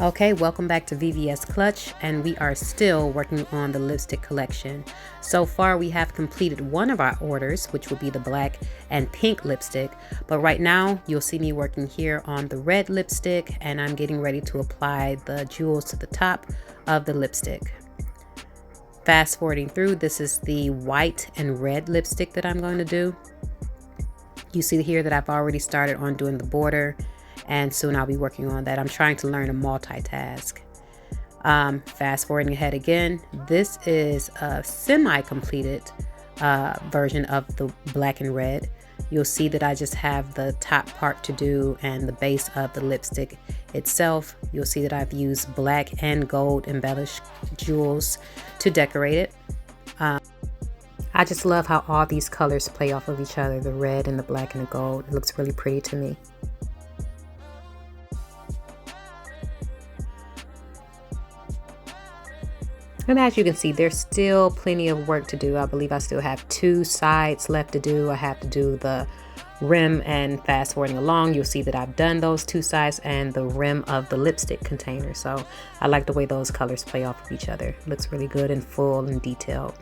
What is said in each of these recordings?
Okay, welcome back to VVS Clutch, and we are still working on the lipstick collection. So far we have completed one of our orders, which will be the black and pink lipstick, but right now you'll see me working here on the red lipstick, and I'm getting ready to apply the jewels to the top of the lipstick. Fast forwarding through, this is the white and red lipstick that I'm going to do. You see here that I've already started on doing the border, and soon I'll be working on that. I'm trying to learn to multitask. Fast forwarding ahead again, this is a semi-completed version of the black and red. You'll see that I just have the top part to do and the base of the lipstick itself. You'll see that I've used black and gold embellished jewels to decorate it. I just love how all these colors play off of each other, the red and the black and the gold. It looks really pretty to me. And as you can see, there's still plenty of work to do. I believe I still have 2 sides left to do. I have to do the rim, and fast forwarding along, you'll see that I've done those 2 sides and the rim of the lipstick container. So I like the way those colors play off of each other. It looks really good and full and detailed.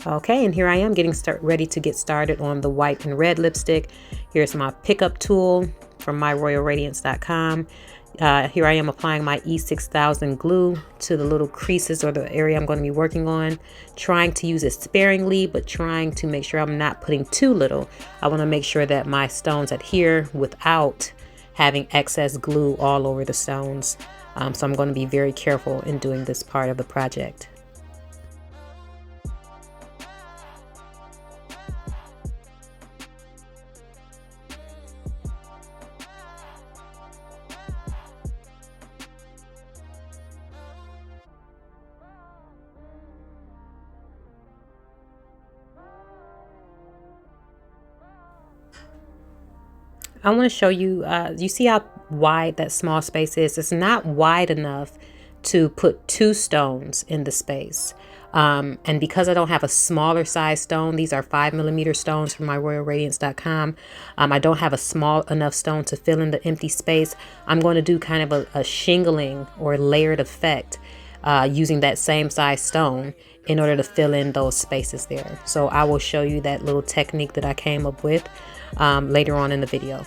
Okay, and here I am getting ready to get started on the white and red lipstick. Here's my pickup tool from myroyalradiance.com. Here I am applying my E6000 glue to the little creases or the area I'm going to be working on. Trying to use it sparingly, but trying to make sure I'm not putting too little. I want to make sure that my stones adhere without having excess glue all over the stones. So I'm going to be very careful in doing this part of the project. I want to show you, you see how wide that small space is? It's not wide enough to put 2 stones in the space. And because I don't have a smaller size stone, these are 5mm stones from myroyalradiance.com. I don't have a small enough stone to fill in the empty space. I'm going to do kind of a shingling or layered effect using that same size stone in order to fill in those spaces there. So I will show you that little technique that I came up with later on in the video.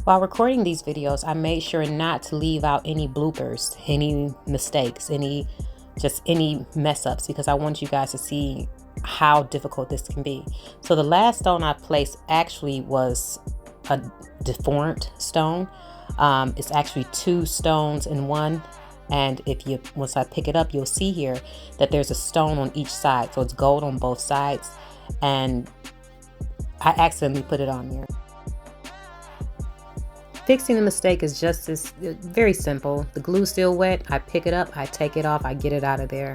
While recording these videos, I made sure not to leave out any bloopers, any mistakes, any mess ups, because I want you guys to see how difficult this can be. So the last stone I placed actually was a deformed stone. It's actually 2 stones in one. And once I pick it up, you'll see here that there's a stone on each side. So it's gold on both sides. And I accidentally put it on there. Fixing the mistake is very simple. The glue's still wet. I pick it up, I take it off, I get it out of there.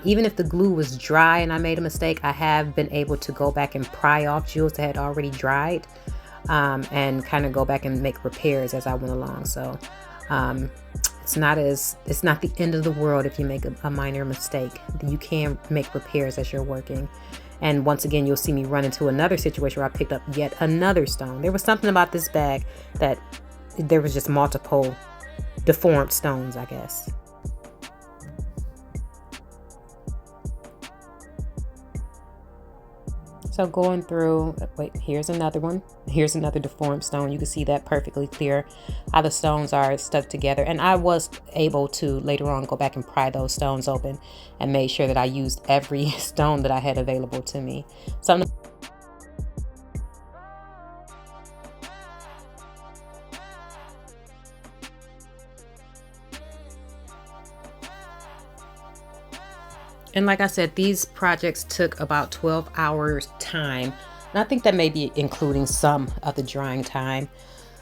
Even if the glue was dry and I made a mistake, I have been able to go back and pry off jewels that had already dried and kind of go back and make repairs as I went along. So it's not the end of the world if you make a minor mistake. You can make repairs as you're working. And once again, you'll see me run into another situation where I picked up yet another stone. There was something about this bag that there was just multiple deformed stones, I guess. So going through, wait, here's another one. Here's another deformed stone. You can see that perfectly clear how the stones are stuck together. And I was able to later on go back and pry those stones open and made sure that I used every stone that I had available to me. So and like I said, these projects took about 12 hours time. And I think that may be including some of the drying time.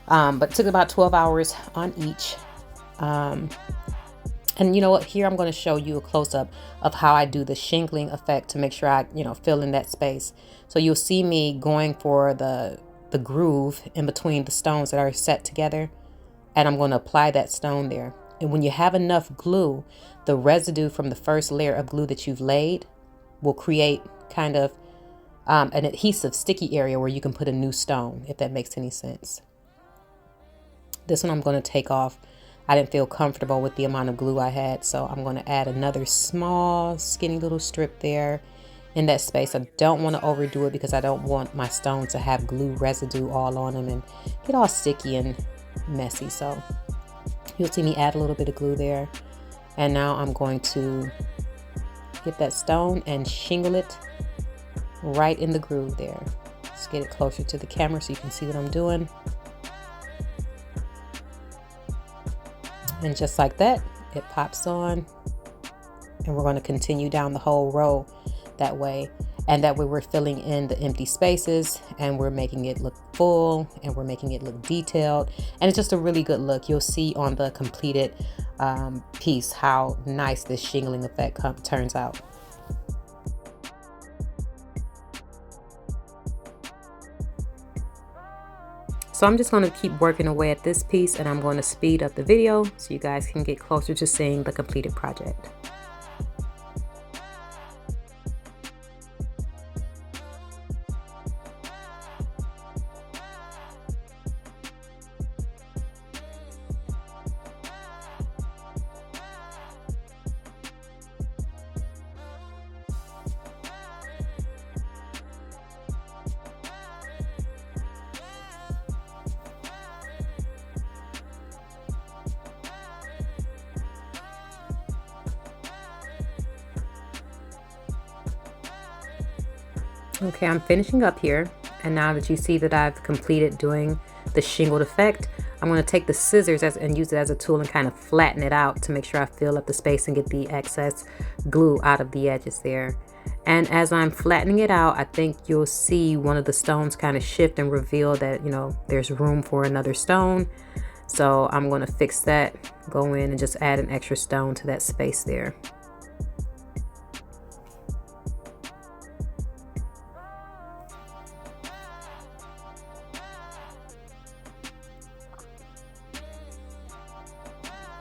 But it took about 12 hours on each. And you know what, here I'm going to show you a close-up of how I do the shingling effect to make sure I, fill in that space. So you'll see me going for the groove in between the stones that are set together, and I'm going to apply that stone there. And when you have enough glue, the residue from the first layer of glue that you've laid will create kind of an adhesive sticky area where you can put a new stone, if that makes any sense. This one I'm going to take off. I didn't feel comfortable with the amount of glue I had, so I'm going to add another small skinny little strip there in that space. I don't want to overdo it because I don't want my stone to have glue residue all on them and get all sticky and messy. So you'll see me add a little bit of glue there, and now I'm going to get that stone and shingle it right in the groove there. Let's get it closer to the camera so you can see what I'm doing. And just like that, it pops on, and we're going to continue down the whole row that way. And that way we're filling in the empty spaces, and we're making it look full, and we're making it look detailed. And it's just a really good look. You'll see on the completed piece how nice this shingling effect turns out. So I'm just going to keep working away at this piece, and I'm going to speed up the video so you guys can get closer to seeing the completed project. Okay, I'm finishing up here, and now that you see that I've completed doing the shingled effect, I'm going to take the scissors and use it as a tool and kind of flatten it out to make sure I fill up the space and get the excess glue out of the edges there. And as I'm flattening it out, I think you'll see one of the stones kind of shift and reveal that, there's room for another stone. So I'm going to fix that, go in and just add an extra stone to that space there.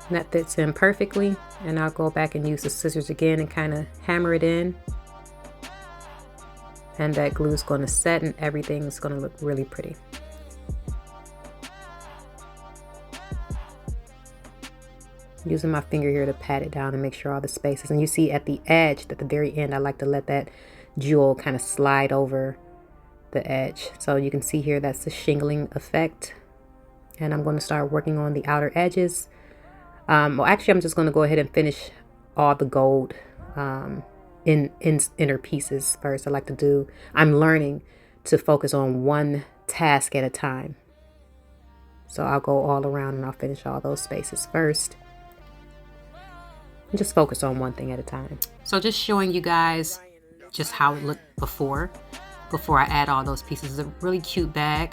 And that fits in perfectly, and I'll go back and use the scissors again and kind of hammer it in, and that glue is going to set and everything is going to look really pretty. Using my finger here to pat it down and make sure all the spaces, and you see at the edge at the very end I like to let that jewel kind of slide over the edge, so you can see here that's the shingling effect. And I'm going to start working on the outer edges. Well, actually, I'm just going to go ahead and finish all the gold inner pieces first. I'm learning to focus on one task at a time. So I'll go all around and I'll finish all those spaces first. And just focus on one thing at a time. So just showing you guys just how it looked before I add all those pieces. It's a really cute bag.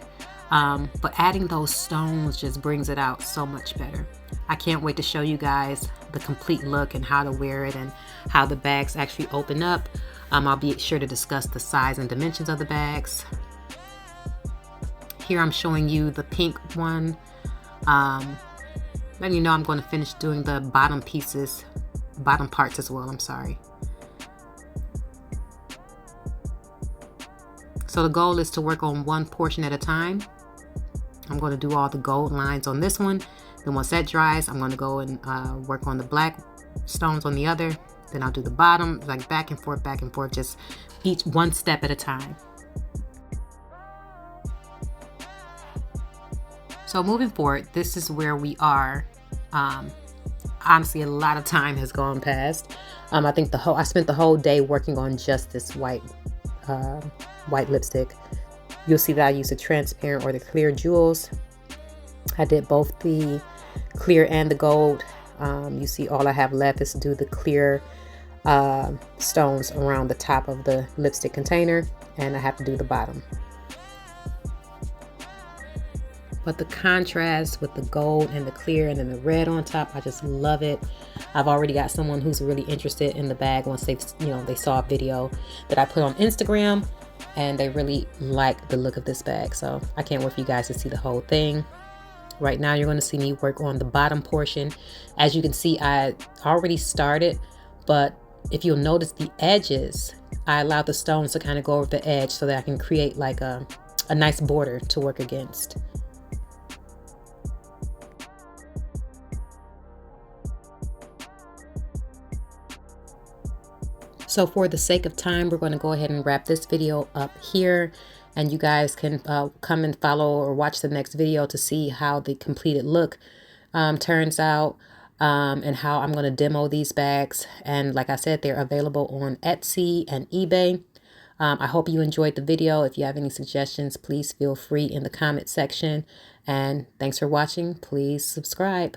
But adding those stones just brings it out so much better. I can't wait to show you guys the complete look and how to wear it and how the bags actually open up. I'll be sure to discuss the size and dimensions of the bags. Here I'm showing you the pink one. Letting you know I'm going to finish doing the bottom parts as well, I'm sorry. So the goal is to work on one portion at a time. I'm going to do all the gold lines on this one. Then once that dries, I'm going to go and work on the black stones on the other. Then I'll do the bottom, like back and forth, just each one step at a time. So moving forward, this is where we are. Honestly, a lot of time has gone past. I think I spent the whole day working on just this white lipstick. You'll see that I use the transparent or the clear jewels. I did both the clear and the gold. You see all I have left is to do the clear stones around the top of the lipstick container, and I have to do the bottom. But the contrast with the gold and the clear and then the red on top, I just love it. I've already got someone who's really interested in the bag once they saw a video that I put on Instagram, and they really like the look of this bag. So I can't wait for you guys to see the whole thing. Right now you're going to see me work on the bottom portion. As you can see, I already started, but if you'll notice the edges, I allow the stones to kind of go over the edge so that I can create like a nice border to work against. So for the sake of time, we're going to go ahead and wrap this video up here, and you guys can come and follow or watch the next video to see how the completed look turns out, and how I'm going to demo these bags. And like I said, they're available on Etsy and eBay. I hope you enjoyed the video. If you have any suggestions, please feel free in the comment section. And thanks for watching. Please subscribe.